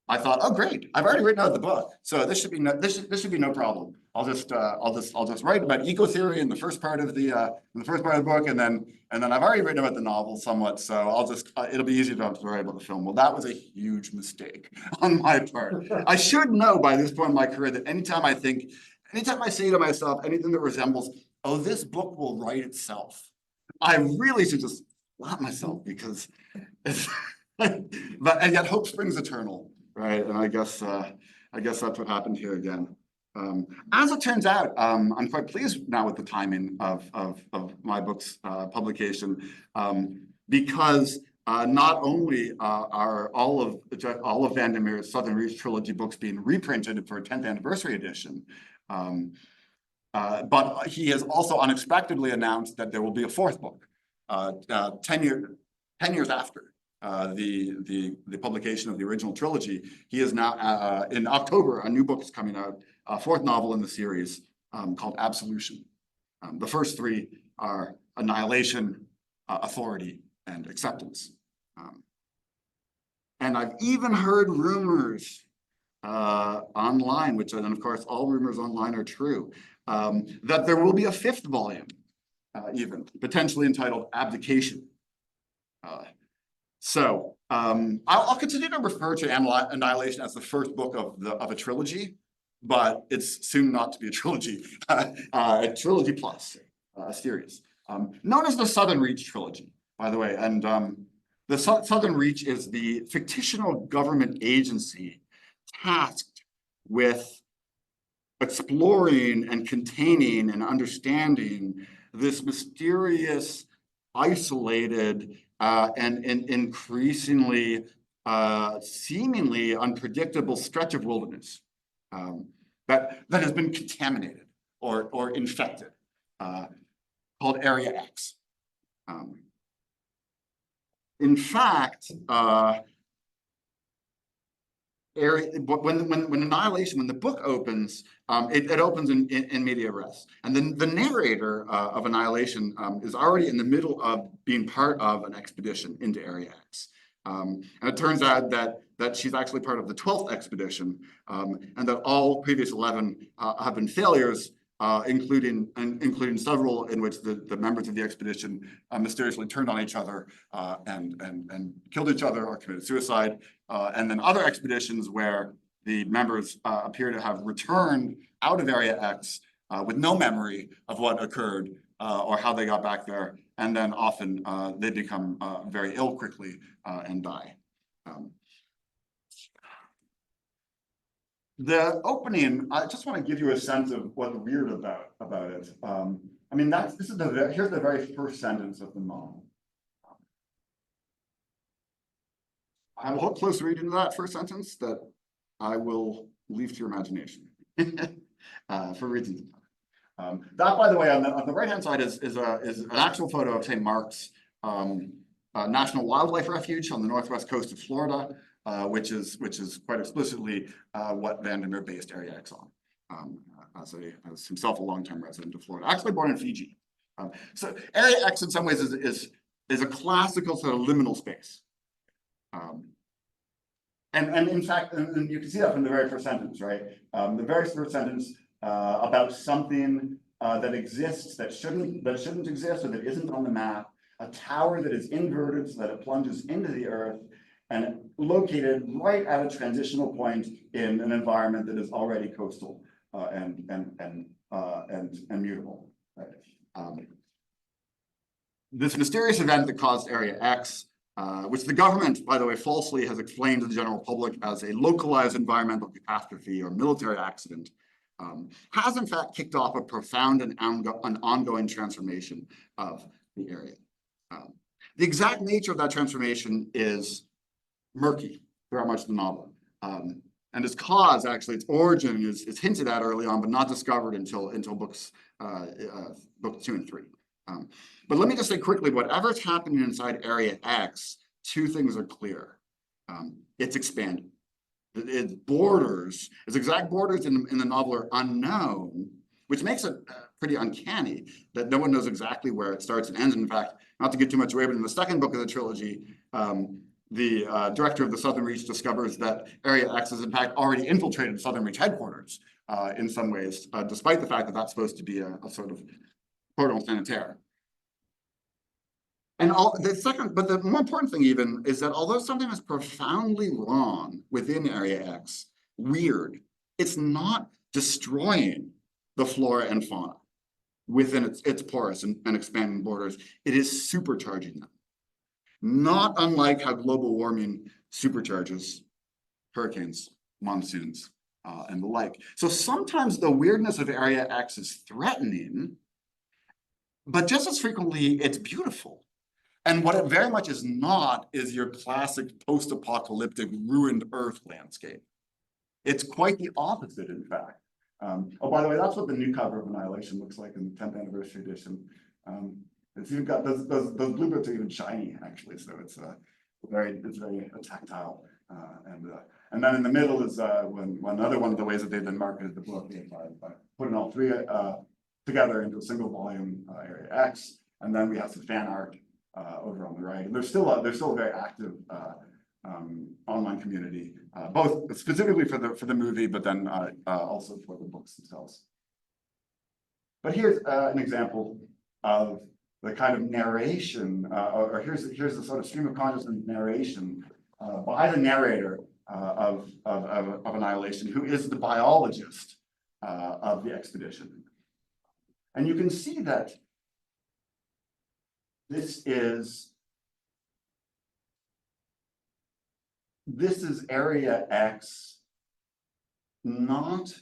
I thought, oh great, I've already written out the book, so this should be no problem. I'll just write about eco theory in the first part of the book, and then I've already written about the novel somewhat, so it'll be easy to write about the film. Well, that was a huge mistake on my part. I should know by this point in my career that anytime I say to myself anything that resembles, oh, this book will write itself, I really should just slap myself, because it's and yet hope springs eternal. Right, and I guess that's what happened here again. As it turns out, I'm quite pleased now with the timing of my book's publication, because not only are all of VanderMeer's Southern Reach trilogy books being reprinted for a 10th anniversary edition, but he has also unexpectedly announced that there will be a fourth book, 10 years after the publication of the original trilogy. He is now in October, a new book is coming out, a fourth novel in the series called Absolution. The first three are Annihilation, Authority, and Acceptance. And I've even heard rumors online, and of course all rumors online are true, that there will be a fifth volume, even potentially entitled Abdication. I'll continue to refer to Annihilation as the first book of a trilogy, but it's soon not to be a trilogy, a trilogy plus a series, known as the Southern Reach trilogy, by the way. And the Southern Reach is the fictional government agency tasked with exploring and containing and understanding this mysterious, isolated, and increasingly seemingly unpredictable stretch of wilderness that has been contaminated or infected, called Area X. In fact, when Annihilation, when the book opens, it opens in media res, and then the narrator of Annihilation is already in the middle of being part of an expedition into Area X, and it turns out that she's actually part of the 12th expedition, and that all previous 11 have been failures, including several in which the members of the expedition mysteriously turned on each other and killed each other or committed suicide, and then other expeditions where the members appear to have returned out of Area X with no memory of what occurred or how they got back there, and then often they become very ill quickly and die. The opening, I just want to give you a sense of what's weird about it. I mean, here's the very first sentence of the novel. I will hold close reading to that first sentence that I will leave to your imagination for reasons. That, by the way, on the right-hand side is an actual photo of St. Mark's National Wildlife Refuge on the northwest coast of Florida, which is quite explicitly what VanderMeer based Area X on, as himself a longtime resident of Florida, actually born in Fiji. So Area X in some ways is a classical sort of liminal space. And in fact, and you can see that from the very first sentence, right? The very first sentence about something that exists that shouldn't exist, or that isn't on the map, a tower that is inverted so that it plunges into the earth, and located right at a transitional point in an environment that is already coastal and mutable. Right? This mysterious event that caused Area X, which the government, by the way, falsely has explained to the general public as a localized environmental catastrophe or military accident, has in fact kicked off a profound and ongoing transformation of the area. The exact nature of that transformation is murky throughout much of the novel. And its cause, actually, its origin is hinted at early on, but not discovered until books 2 and 3. But let me just say quickly, whatever's happening inside Area X, two things are clear. It's expanding. Its borders, its exact borders in the novel are unknown, which makes it pretty uncanny that no one knows exactly where it starts and ends. In fact, not to get too much away, but in the second book of the trilogy, the director of the Southern Reach discovers that Area X has in fact already infiltrated Southern Reach headquarters in some ways, despite the fact that that's supposed to be a sort of cordon sanitaire. And but the more important thing even is that although something is profoundly wrong within Area X, weird, it's not destroying the flora and fauna within its porous and expanding borders. It is supercharging them. Not unlike how global warming supercharges hurricanes, monsoons, and the like. So sometimes the weirdness of Area X is threatening, but just as frequently, it's beautiful. And what it very much is not is your classic post-apocalyptic ruined Earth landscape. It's quite the opposite, in fact. Oh, by the way, that's what the new cover of Annihilation looks like in the 10th anniversary edition. It's even got those blue bits are even shiny, actually. So it's very tactile. And then in the middle is another one of the ways that they've been marketed the book by putting all three together into a single volume, Area X. And then we have some fan art over on the right. And there's still a very active online community, both specifically for the movie, but then also for the books themselves. But here's an example of the kind of narration, or here's the sort of stream of consciousness narration by the narrator of Annihilation, who is the biologist of the expedition. And you can see that this is Area X, not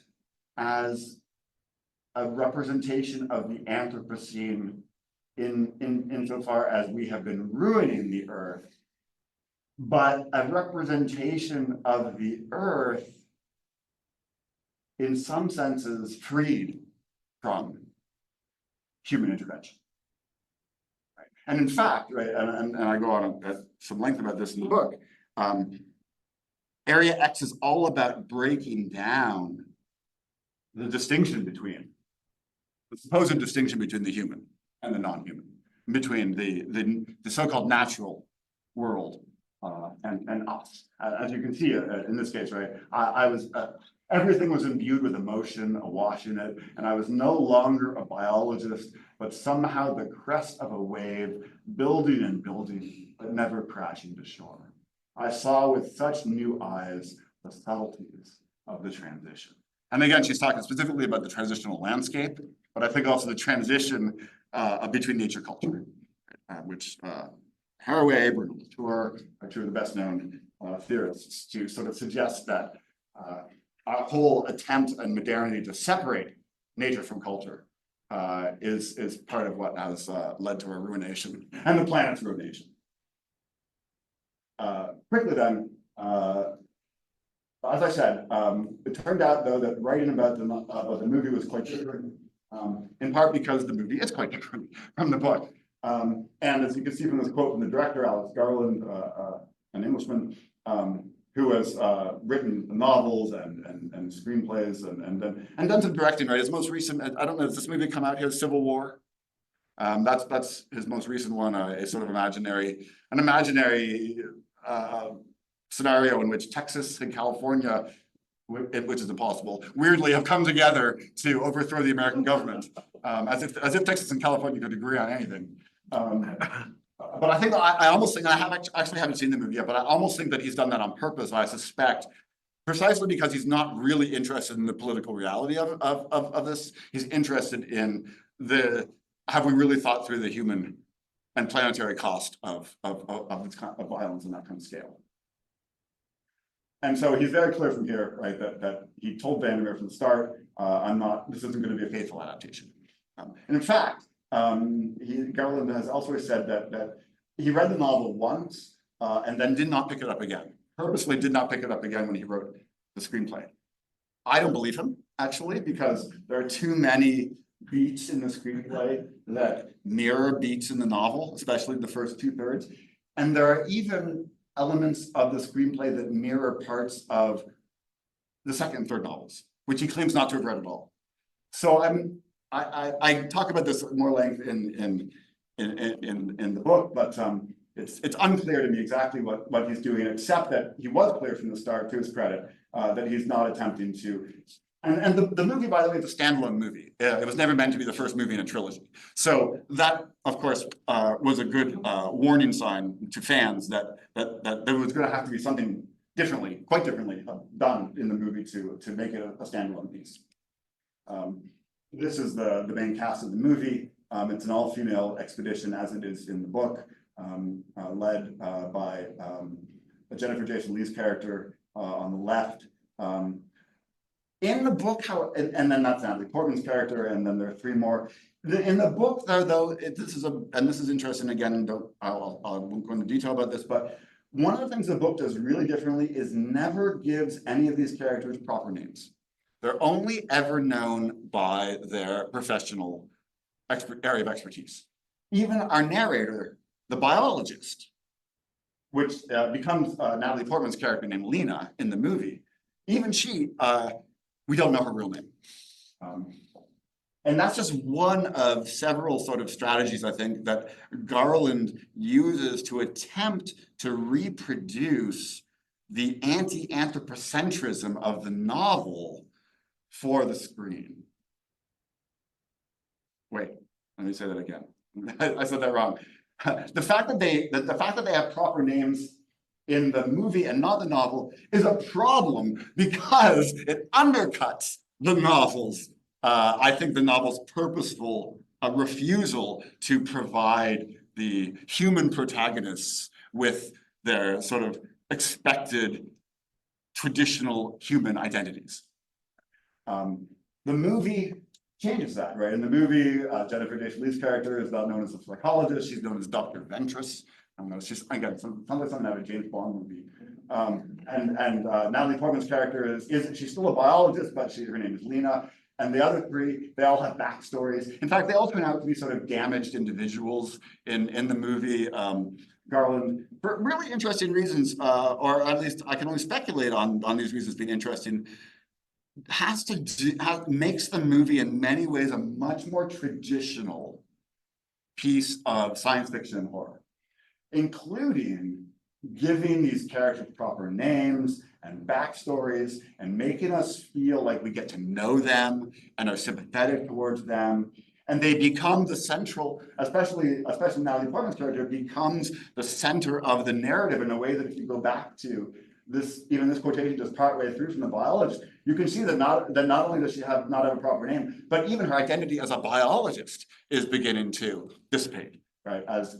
as a representation of the Anthropocene insofar as we have been ruining the Earth, but a representation of the Earth in some senses freed from human intervention. Right? And in fact, right, and I go on at some length about this in the book, Area X is all about breaking down the distinction between, the supposed distinction between the human and the non-human, between the so-called natural world and us. As you can see in this case, right, I was everything was imbued with emotion, awash in it, and I was no longer a biologist, but somehow the crest of a wave, building and building, but never crashing to shore. I saw with such new eyes the subtleties of the transition. And again, she's talking specifically about the transitional landscape, but I think also the transition between nature and culture, which Haraway, Bruno Latour are two of the best known theorists to sort of suggest that our whole attempt in modernity to separate nature from culture is part of what has led to our ruination and the planet's ruination. Quickly then, as I said, it turned out though that writing about the movie was quite different, in part because the movie is quite different from the book. And as you can see from this quote from the director, Alex Garland, an Englishman, who has written novels and screenplays and done some directing, right? His most recent, I don't know, has this movie come out here, Civil War? That's his most recent one, a sort of imaginary scenario in which Texas and California, which is impossible, weirdly have come together to overthrow the American government, as if Texas and California could agree on anything. But I think I almost think, I actually haven't seen the movie yet, but I almost think that he's done that on purpose. I suspect precisely because he's not really interested in the political reality of this. He's interested in have we really thought through the human and planetary cost of this kind of violence and that kind of scale. And so he's very clear from here, right, that he told VanderMeer from the start, this isn't going to be a faithful adaptation. And in fact, Garland has also said that he read the novel once and then did not pick it up again. Purposely did not pick it up again when he wrote the screenplay. I don't believe him, actually, because there are too many beats in the screenplay that mirror beats in the novel, especially the first 2/3. And there are even elements of the screenplay that mirror parts of the second and third novels, which he claims not to have read at all. So I talk about this at more length in the book, but it's unclear to me exactly what he's doing, except that he was clear from the start, to his credit, that he's not attempting to. And the movie, by the way, is a standalone movie. It was never meant to be the first movie in a trilogy. So that, of course, was a good warning sign to fans that there was going to have to be something quite differently done in the movie to make it a standalone piece. This is the main cast of the movie. It's an all-female expedition, as it is in the book, led by Jennifer Jason Leigh's character on the left. In the book, and then that's Natalie Portman's character, and then there are 3 more. In the book, though, this is interesting. Again, I won't go into detail about this, but one of the things the book does really differently is never gives any of these characters proper names. They're only ever known by their professional area of expertise. Even our narrator, the biologist, which becomes Natalie Portman's character named Lena in the movie, even she, we don't know her real name. And that's just one of several sort of strategies, I think, that Garland uses to attempt to reproduce the anti-anthropocentrism of the novel for the screen. Wait, let me say that again. I said that wrong. The fact that they have proper names in the movie and not the novel is a problem because it undercuts the novels. I think the novel's purposeful refusal to provide the human protagonists with their sort of expected traditional human identities. The movie changes that, right? In the movie, Jennifer Jason Leigh's character is not known as a psychologist. She's known as Dr. Ventress. It's just, again, sounds like something out of a James Bond movie. And Natalie Portman's character she's still a biologist, but her name is Lena. And the other 3, they all have backstories. In fact, they all turn out to be sort of damaged individuals in the movie. Garland, for really interesting reasons, or at least I can only speculate on these reasons being interesting, makes the movie in many ways a much more traditional piece of science fiction and horror, including giving these characters proper names and backstories and making us feel like we get to know them and are sympathetic towards them. And they become the central, especially Natalie Portman's character becomes the center of the narrative in a way that if you go back to even this quotation just partway through from the biologist, you can see that not only does she not have a proper name, but even her identity as a biologist is beginning to dissipate, right? As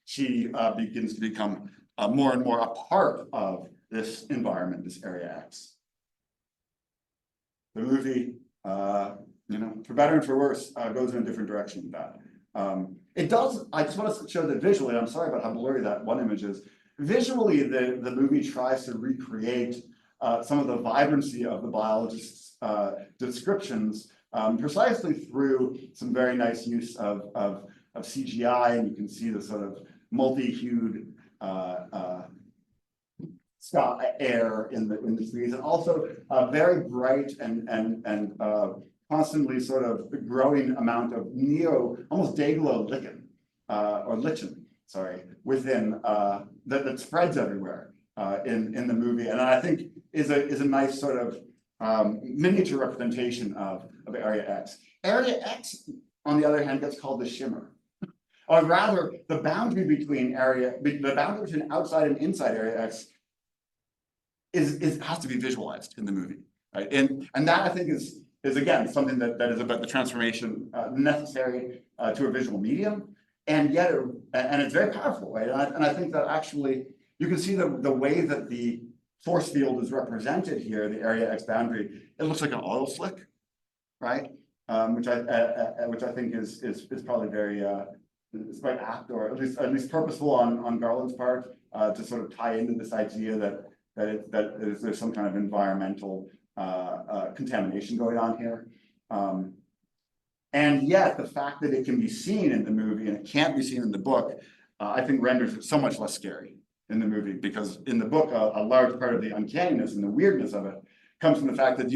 she begins to become more and more a part of this environment, this Area X. The movie, for better and for worse, goes in a different direction with that. It does, I just want to show that visually, I'm sorry about how blurry that one image is. Visually, the movie tries to recreate some of the vibrancy of the biologist's descriptions precisely through some very nice use of CGI, and you can see the sort of multi-hued sky air in the trees, and also a very bright and constantly sort of growing amount of almost day-glow lichen, sorry, within that spreads everywhere in the movie, and I think is a nice sort of miniature representation of Area X. Area X, on the other hand, gets called the shimmer. or rather the boundary between the boundary between outside and inside area X has to be visualized in the movie, right? And that I think is again something that is about the transformation necessary to a visual medium, and yet and it's very powerful, right? And I think that actually you can see the way that the force field is represented here, the area X boundary. It looks like an oil slick, right? Which I think is probably very it's quite apt, or at least purposeful on Garland's part, to sort of tie into this idea that there's some kind of environmental contamination going on here. And yet the fact that it can be seen in the movie and it can't be seen in the book, I think renders it so much less scary in the movie, because in the book, a large part of the uncanniness and the weirdness of it comes from the fact that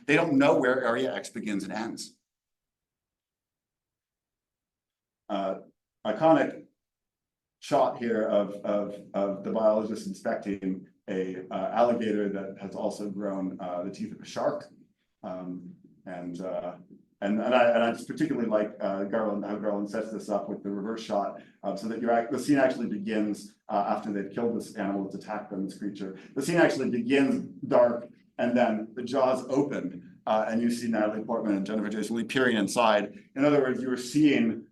they don't know where area X begins and ends. Iconic shot here of the biologist inspecting a alligator that has also grown the teeth of a shark. And I just particularly like Garland, how Garland sets this up with the reverse shot, so that the scene actually begins after they've killed this animal that's attacked them, this creature. The scene actually begins dark, and then the jaws open, and you see Natalie Portman and Jennifer Jason Leigh peering inside. In other words, you were seeing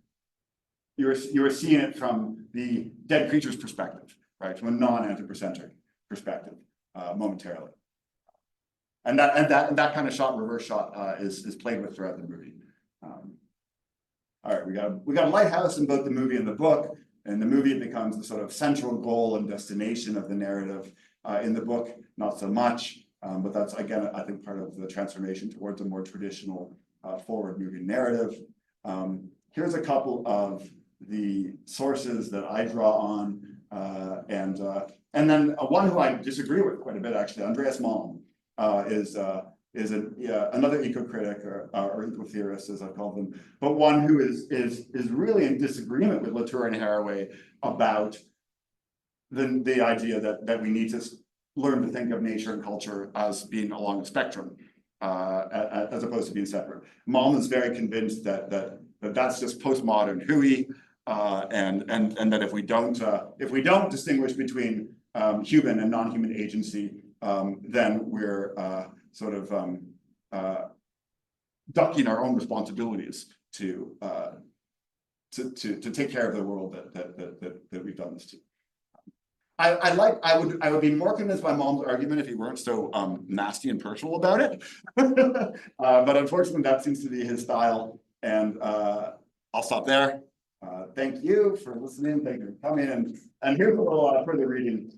it from the dead creature's perspective, right? From a non-anthropocentric perspective, momentarily. And that kind of shot, reverse shot, is played with throughout the movie. All right, we got a lighthouse in both the movie and the book. In the movie, it becomes the sort of central goal and destination of the narrative. In the book, not so much, but that's again, I think, part of the transformation towards a more traditional forward-moving narrative. Here's a couple of the sources that I draw on, and then one who I disagree with quite a bit, actually. Andreas Malm is another eco-critic or eco-theorist, as I call them, but one who is really in disagreement with Latour and Haraway about the idea that we need to learn to think of nature and culture as being along a spectrum, as opposed to being separate. Malm is very convinced that's just postmodern hooey, and that if we don't distinguish between human and non-human agency, then we're sort of ducking our own responsibilities to take care of the world that we've done this to. I would be more convinced by Malm's argument if he weren't so nasty and personal about it. But unfortunately, that seems to be his style. And I'll stop there. Thank you for listening. Thank you for coming. And here's a little further reading